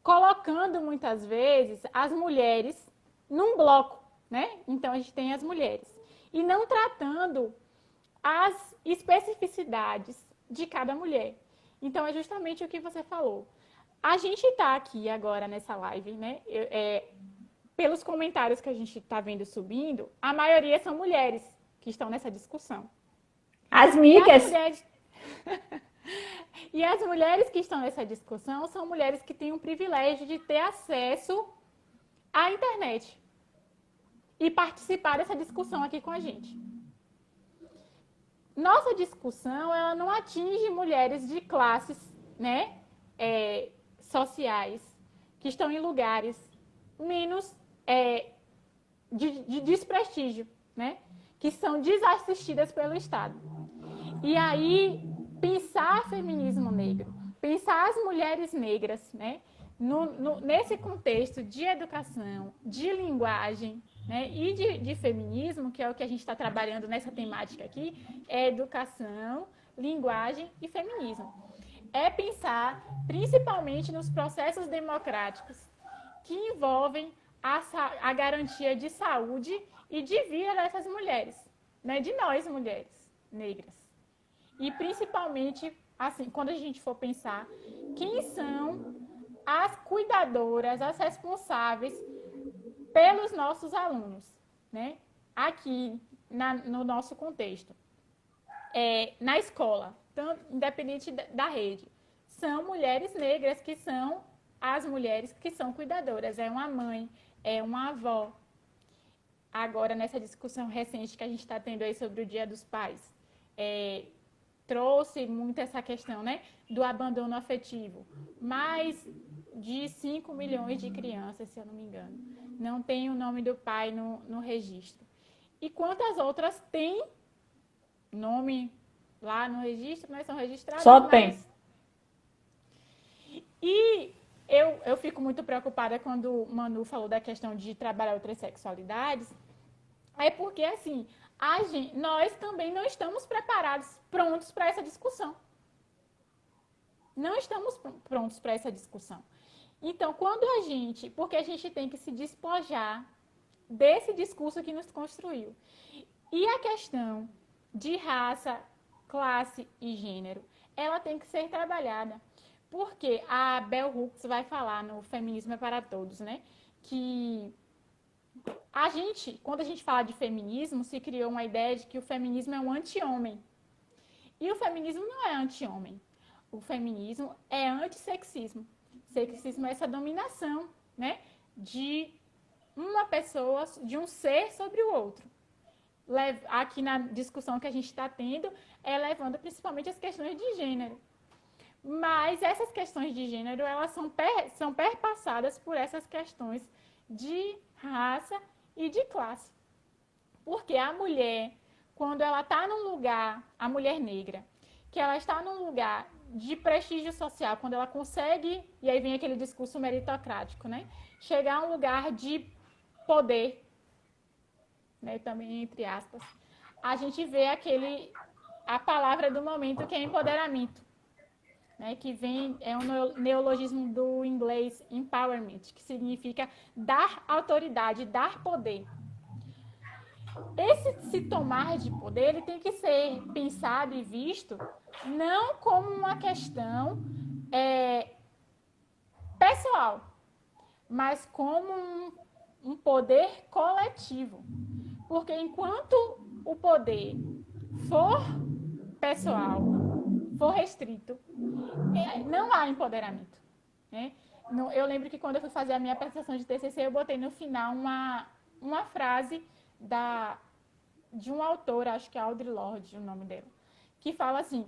colocando muitas vezes as mulheres num bloco, né? Então a gente tem as mulheres e não tratando as especificidades de cada mulher. Então é justamente o que você falou. A gente está aqui agora nessa live, né? Pelos comentários que a gente está vendo subindo, a maioria são mulheres que estão nessa discussão. As migas. E as mulheres que estão nessa discussão são mulheres que têm o privilégio de ter acesso à internet e participar dessa discussão aqui com a gente. Nossa discussão, ela não atinge mulheres de classes, né, sociais, que estão em lugares menos de desprestígio, né, que são desassistidas pelo Estado. E aí, pensar feminismo negro, pensar as mulheres negras, né, nesse contexto de educação, de linguagem, né, e de feminismo, que é o que a gente está trabalhando nessa temática aqui, é educação, linguagem e feminismo. É pensar principalmente nos processos democráticos que envolvem a garantia de saúde e de vida dessas mulheres, né, de nós mulheres negras. E principalmente, assim, quando a gente for pensar, quem são as cuidadoras, as responsáveis pelos nossos alunos, né? Aqui no nosso contexto. Na escola, independente da rede, são mulheres negras que são as mulheres que são cuidadoras. É uma mãe, é uma avó. Agora, nessa discussão recente que a gente está tendo aí sobre o Dia dos Pais, trouxe muito essa questão, né, do abandono afetivo. Mais de 5 milhões de crianças, se eu não me engano, não tem o nome do pai no registro. E quantas outras têm nome lá no registro, mas são registradas? Só tem. E eu fico muito preocupada quando o Manu falou da questão de trabalhar outras sexualidades, porque, assim, nós também não estamos prontos para essa discussão. Não estamos prontos para essa discussão. Então, porque a gente tem que se despojar desse discurso que nos construiu. E a questão de raça, classe e gênero, ela tem que ser trabalhada. Porque a Bell Hooks vai falar no Feminismo é para Todos, né? Que quando a gente fala de feminismo, se criou uma ideia de que o feminismo é um anti-homem. E o feminismo não é anti-homem. O feminismo é antissexismo. Sexismo é essa dominação, né, de uma pessoa, de um ser sobre o outro. Aqui na discussão que a gente está tendo, levando principalmente as questões de gênero. Mas essas questões de gênero, elas são perpassadas por essas questões de raça e de classe. Porque a mulher, quando ela está num lugar, a mulher negra, que ela está num lugar de prestígio social, quando ela consegue, e aí vem aquele discurso meritocrático, né? Chegar a um lugar de poder, né? Também entre aspas, a gente vê a palavra do momento que é empoderamento, né? Que é um neologismo do inglês empowerment, que significa dar autoridade, dar poder. Esse se tomar de poder, ele tem que ser pensado e visto não como uma questão pessoal, mas como um poder coletivo. Porque enquanto o poder for pessoal, for restrito, não há empoderamento, né? Eu lembro que quando eu fui fazer a minha apresentação de TCC, eu botei no final uma frase de um autor, acho que é Audre Lorde, o nome dela, que fala assim: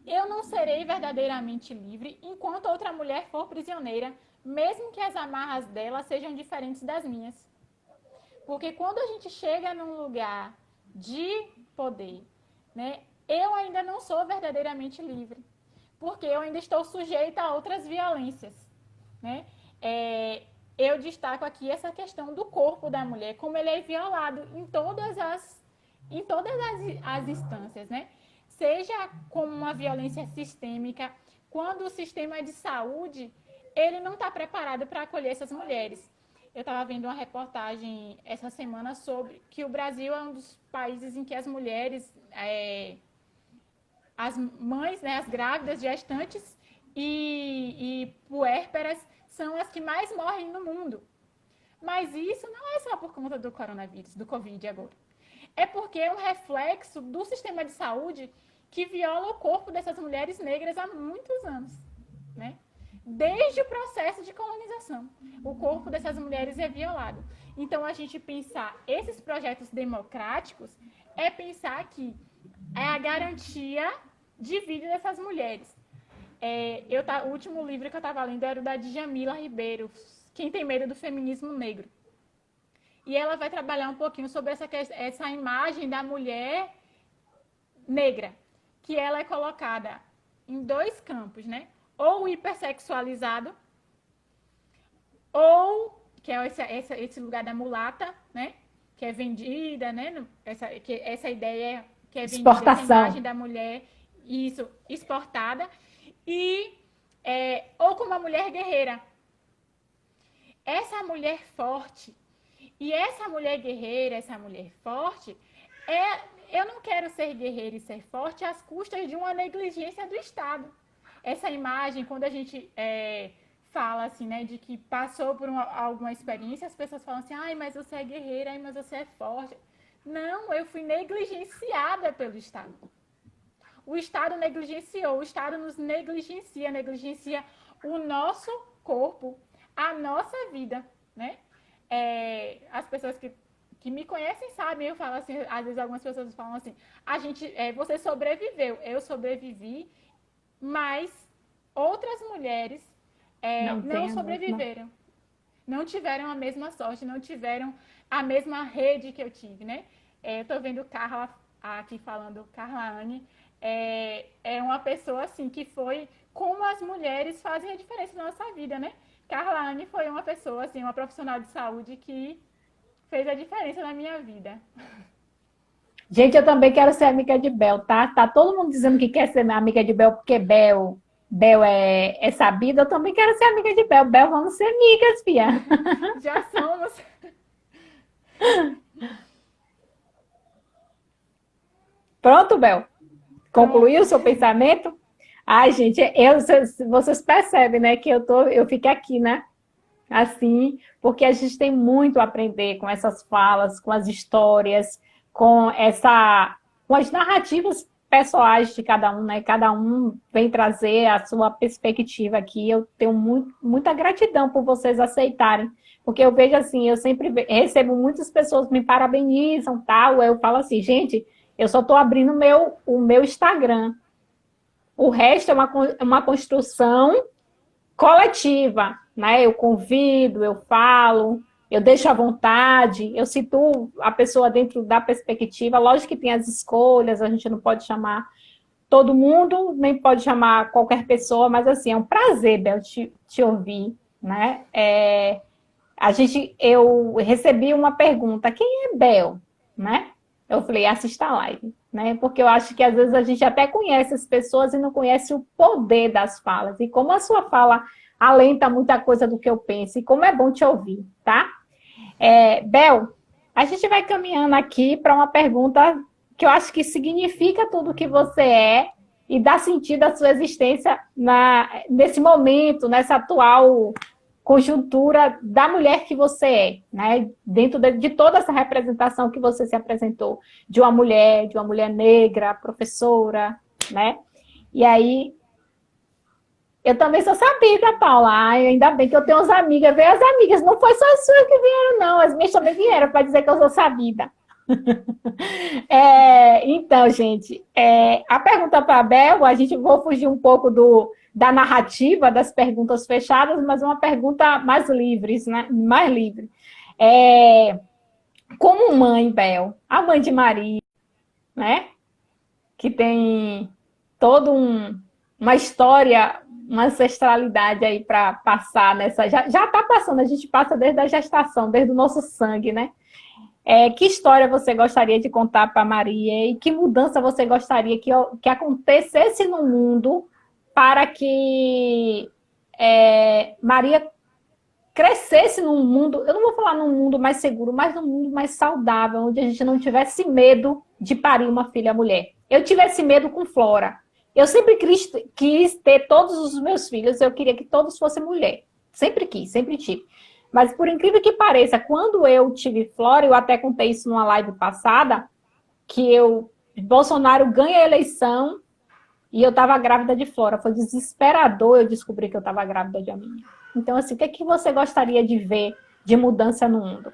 eu não serei verdadeiramente livre enquanto outra mulher for prisioneira, mesmo que as amarras dela sejam diferentes das minhas. Porque quando a gente chega num lugar de poder, né, eu ainda não sou verdadeiramente livre, porque eu ainda estou sujeita a outras violências, né? Eu destaco aqui essa questão do corpo da mulher, como ele é violado em todas as instâncias, né? Seja como uma violência sistêmica, quando o sistema de saúde ele não está preparado para acolher essas mulheres. Eu estava vendo uma reportagem essa semana sobre que o Brasil é um dos países em que as mulheres, as mães, né, as grávidas, gestantes e puérperas são as que mais morrem no mundo. Mas isso não é só por conta do coronavírus, do Covid agora. É porque é um reflexo do sistema de saúde que viola o corpo dessas mulheres negras há muitos anos, né? Desde o processo de colonização, o corpo dessas mulheres é violado. Então, a gente pensar esses projetos democráticos é pensar que é a garantia de vida dessas mulheres. O último livro que eu estava lendo era o da Djamila Ribeiro, Quem Tem Medo do Feminismo Negro. E ela vai trabalhar um pouquinho sobre essa imagem da mulher negra, que ela é colocada em dois campos, né? Ou hipersexualizado, ou, que é esse lugar da mulata, né? Que é vendida, né? Essa ideia que é vendida, essa imagem da mulher, isso, exportada. Ou como a mulher guerreira. Essa mulher forte, e essa mulher guerreira, essa mulher forte, eu não quero ser guerreira e ser forte às custas de uma negligência do Estado. Essa imagem, quando a gente fala assim, né, de que passou por alguma experiência, as pessoas falam assim: ai, mas você é guerreira, ai, mas você é forte. Não, eu fui negligenciada pelo Estado. O Estado negligenciou, o Estado nos negligencia o nosso corpo, a nossa vida, né? As pessoas que me conhecem sabem, eu falo assim, às vezes algumas pessoas falam assim: você sobreviveu, eu sobrevivi, mas outras mulheres não sobreviveram. Não tiveram a mesma sorte, não tiveram a mesma rede que eu tive, né? Eu tô vendo Carla aqui falando, Carla Anne, é uma pessoa assim que foi como as mulheres fazem a diferença na nossa vida, né? Carla Anne foi uma pessoa, assim, uma profissional de saúde que fez a diferença na minha vida. Gente, eu também quero ser amiga de Bel, tá? Tá todo mundo dizendo que quer ser minha amiga de Bel, porque Bel é sabida. Eu também quero ser amiga de Bel. Bel, vamos ser amigas, fia. Já somos. Pronto, Bel? Concluiu o seu pensamento? Ai, gente, vocês percebem, né, que eu fico aqui, né? Assim, porque a gente tem muito a aprender com essas falas, com as histórias, com as narrativas pessoais de cada um, né? Cada um vem trazer a sua perspectiva aqui. Eu tenho muita gratidão por vocês aceitarem, porque eu vejo assim, eu sempre recebo muitas pessoas me parabenizam, tal. Eu falo assim, gente, eu só estou abrindo o meu Instagram. O resto é uma construção coletiva, né? Eu convido, eu falo, eu deixo à vontade, eu situo a pessoa dentro da perspectiva. Lógico que tem as escolhas, a gente não pode chamar todo mundo, nem pode chamar qualquer pessoa, mas assim, é um prazer, Bel, te ouvir, né? Eu recebi uma pergunta: quem é Bel, né? Eu falei, assista a live, né? Porque eu acho que às vezes a gente até conhece as pessoas e não conhece o poder das falas. E como a sua fala alenta muita coisa do que eu penso, e como é bom te ouvir, tá? Bel, a gente vai caminhando aqui para uma pergunta que eu acho que significa tudo o que você é e dá sentido à sua existência nesse momento, nessa atual conjuntura da mulher que você é, né? Dentro de toda essa representação que você se apresentou, de uma mulher negra, professora, né? E aí, Eu também sou sabida, Paula. Ai, ainda bem que eu tenho as amigas. Veio as amigas, não foi só as suas que vieram, não. As minhas também vieram para dizer que eu sou sabida. Então, gente, a pergunta para a Bel, a gente vou fugir um pouco da narrativa das perguntas fechadas, mas uma pergunta mais livre, né? Mais livre. Como mãe, Bel, a mãe de Maria, né? Que tem toda uma história, uma ancestralidade aí para passar nessa. Já está passando, a gente passa desde a gestação, desde o nosso sangue, né? Que história você gostaria de contar para Maria e que mudança você gostaria que acontecesse no mundo para que Maria crescesse num mundo, eu não vou falar num mundo mais seguro, mas num mundo mais saudável, onde a gente não tivesse medo de parir uma filha mulher. Eu tivesse medo com Flora. Eu sempre quis ter todos os meus filhos, eu queria que todos fossem mulher. Sempre quis, sempre tive. Mas por incrível que pareça, quando eu tive Flora, eu até contei isso numa live passada, que Bolsonaro ganha a eleição e eu estava grávida de Flora. Foi desesperador eu descobrir que eu estava grávida de uma menina. Então, assim, o que é que você gostaria de ver de mudança no mundo?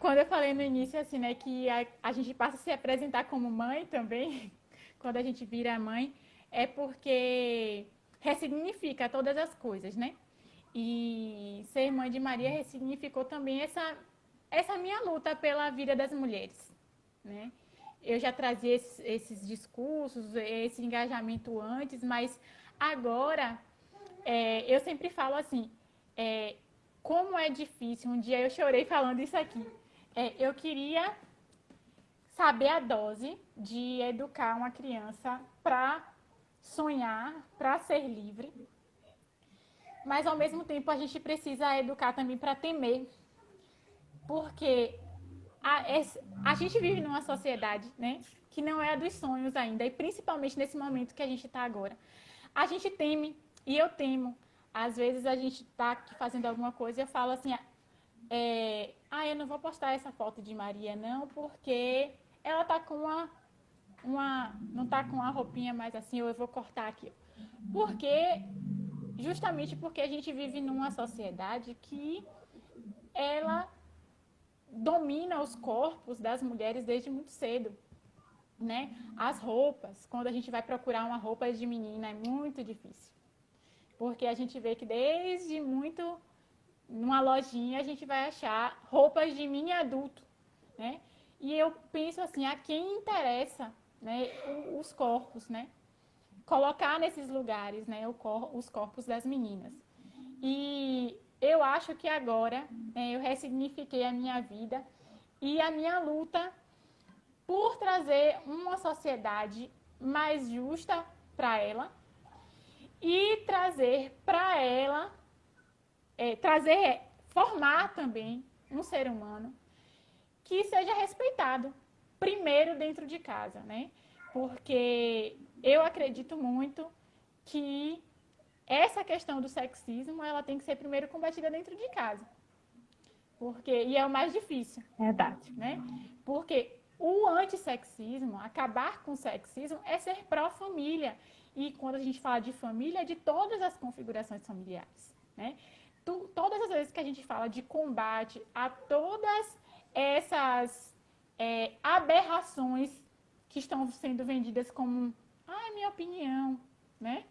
Quando eu falei no início, assim, né, que a gente passa a se apresentar como mãe também, quando a gente vira mãe, é porque ressignifica todas as coisas, né? E ser mãe de Maria ressignificou também essa minha luta pela vida das mulheres, né? Eu já trazia esses discursos, esse engajamento antes, mas agora eu sempre falo assim, como é difícil. Um dia eu chorei falando isso aqui. Eu queria saber a dose de educar uma criança para sonhar, para ser livre. Mas, ao mesmo tempo, a gente precisa educar também para temer. Porque a gente vive numa sociedade, né, que não é a dos sonhos ainda. E principalmente nesse momento que a gente está agora. A gente teme, e eu temo. Às vezes a gente está aqui fazendo alguma coisa e eu falo assim, eu não vou postar essa foto de Maria não, porque ela tá com não tá com a roupinha mais assim, ou eu vou cortar aqui. Justamente porque a gente vive numa sociedade que ela domina os corpos das mulheres desde muito cedo, né? As roupas, quando a gente vai procurar uma roupa de menina, é muito difícil. Porque a gente vê que desde muito, numa lojinha, a gente vai achar roupas de mini adulto, né? E eu penso assim, a quem interessa, né, os corpos, né? Colocar nesses lugares, né, os corpos das meninas. E eu acho que agora, né, eu ressignifiquei a minha vida e a minha luta por trazer uma sociedade mais justa para ela e trazer para ela, formar também um ser humano que seja respeitado, primeiro dentro de casa, né? Porque eu acredito muito que essa questão do sexismo, ela tem que ser primeiro combatida dentro de casa. E é o mais difícil. Verdade. Né? Porque o antissexismo, acabar com o sexismo, é ser pró-família. E quando a gente fala de família, é de todas as configurações familiares. Né? Todas as vezes que a gente fala de combate a todas essas aberrações que estão sendo vendidas como minha opinião, né?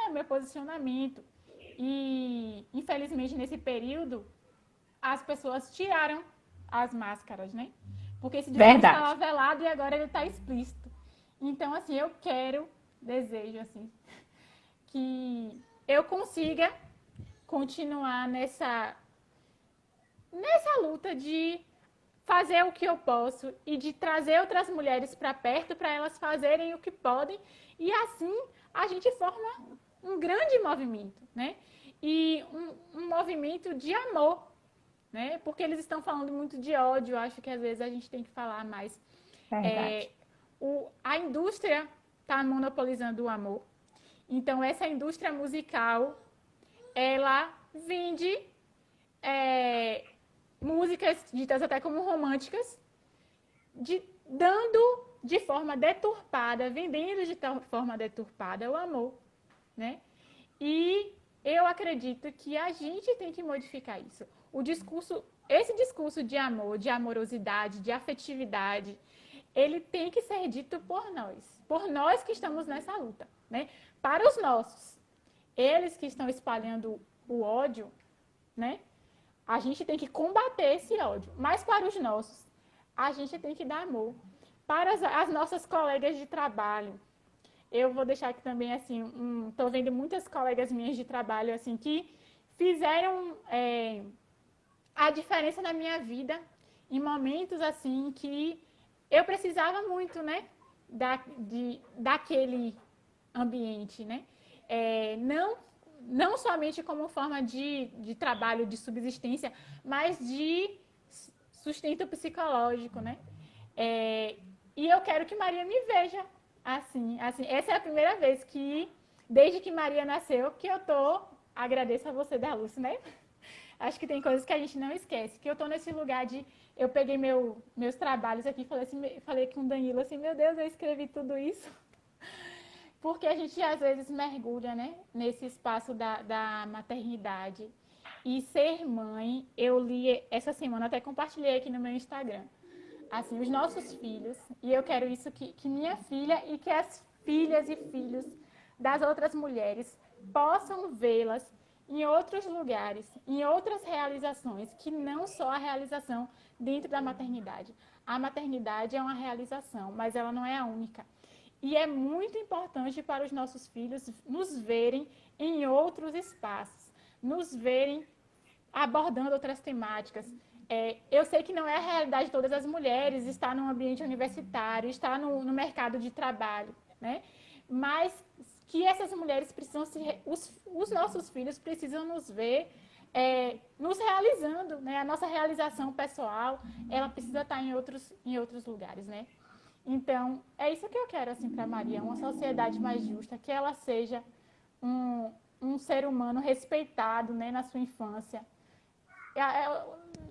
É meu posicionamento. E, infelizmente, nesse período, as pessoas tiraram as máscaras, né? Porque esse discurso estava velado e agora ele está explícito. Então, assim, desejo, assim, que eu consiga continuar nessa luta de fazer o que eu posso e de trazer outras mulheres para perto para elas fazerem o que podem, e assim a gente forma um grande movimento, né? E um movimento de amor, né? Porque eles estão falando muito de ódio, eu acho que às vezes a gente tem que falar mais. A indústria está monopolizando o amor, então essa indústria musical, ela vende músicas ditas até como românticas, dando de forma deturpada, vendendo de forma deturpada o amor, né? E eu acredito que a gente tem que modificar isso. Esse discurso de amor, de amorosidade, de afetividade, ele tem que ser dito por nós que estamos nessa luta, né? Para os nossos, eles que estão espalhando o ódio, né? A gente tem que combater esse ódio, mas para os nossos, a gente tem que dar amor. Para as nossas colegas de trabalho, eu vou deixar aqui também, assim, estou vendo muitas colegas minhas de trabalho, assim, que fizeram a diferença na minha vida em momentos, assim, que eu precisava muito, né, daquele ambiente, né? Não somente como forma de trabalho, de subsistência, mas de sustento psicológico, né? E eu quero que Maria me veja assim. Essa é a primeira vez que, desde que Maria nasceu, que agradeço a você da Lúcia, né? Acho que tem coisas que a gente não esquece, que eu tô nesse lugar eu peguei meus trabalhos aqui e falei com o Danilo assim, meu Deus, eu escrevi tudo isso. Porque a gente às vezes mergulha, né, nesse espaço da maternidade. E ser mãe, eu li essa semana, até compartilhei aqui no meu Instagram. Assim, os nossos filhos, e eu quero isso que minha filha e que as filhas e filhos das outras mulheres possam vê-las em outros lugares, em outras realizações, que não só a realização dentro da maternidade. A maternidade é uma realização, mas ela não é a única. E é muito importante para os nossos filhos nos verem em outros espaços, nos verem abordando outras temáticas. Eu sei que não é a realidade de todas as mulheres estar num ambiente universitário, estar no mercado de trabalho, né? Mas que essas mulheres precisam os nossos filhos precisam nos ver nos realizando, né? A nossa realização pessoal, ela precisa estar em outros lugares, né? Então, é isso que eu quero, assim, para Maria, uma sociedade mais justa, que ela seja um ser humano respeitado, né, na sua infância.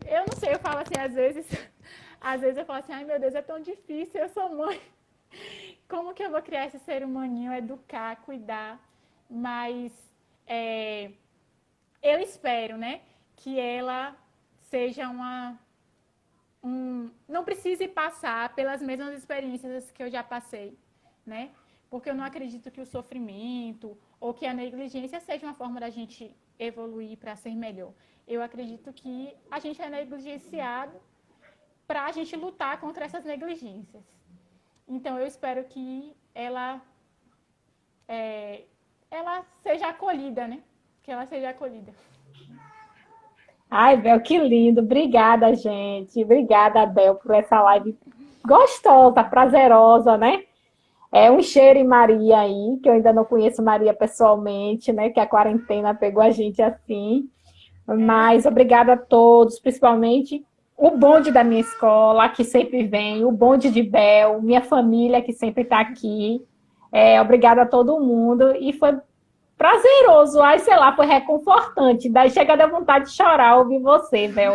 Eu não sei, eu falo assim, às vezes eu falo assim, ai meu Deus, é tão difícil, eu sou mãe. Como que eu vou criar esse ser humaninho, educar, cuidar? Mas eu espero, né, que ela seja não precise passar pelas mesmas experiências que eu já passei, né? Porque eu não acredito que o sofrimento ou que a negligência seja uma forma da gente evoluir para ser melhor. Eu acredito que a gente é negligenciado para a gente lutar contra essas negligências. Então, eu espero que ela seja acolhida, né? Que ela seja acolhida. Ai, Bel, que lindo. Obrigada, gente. Obrigada, Bel, por essa live gostosa, prazerosa, né? É um cheiro em Maria aí, que eu ainda não conheço Maria pessoalmente, né? Que a quarentena pegou a gente assim. Mas obrigada a todos, principalmente o bonde da minha escola, que sempre vem, o bonde de Bel, minha família, que sempre está aqui. Obrigada a todo mundo. E foi prazeroso, aí sei lá, foi reconfortante. Daí chega da vontade de chorar ouvir você, Bel.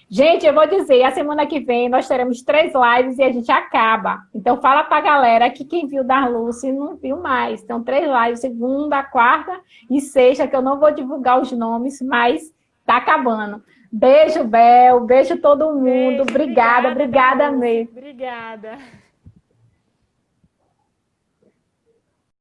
Gente, eu vou dizer, a semana que vem nós teremos 3 lives e a gente acaba. Então fala pra galera que quem viu da Lúcia não viu mais. Então 3 lives, segunda, quarta e sexta, que eu não vou divulgar os nomes, mas tá acabando. Beijo, Bel, beijo todo mundo. Beijo, obrigada mesmo. Obrigada.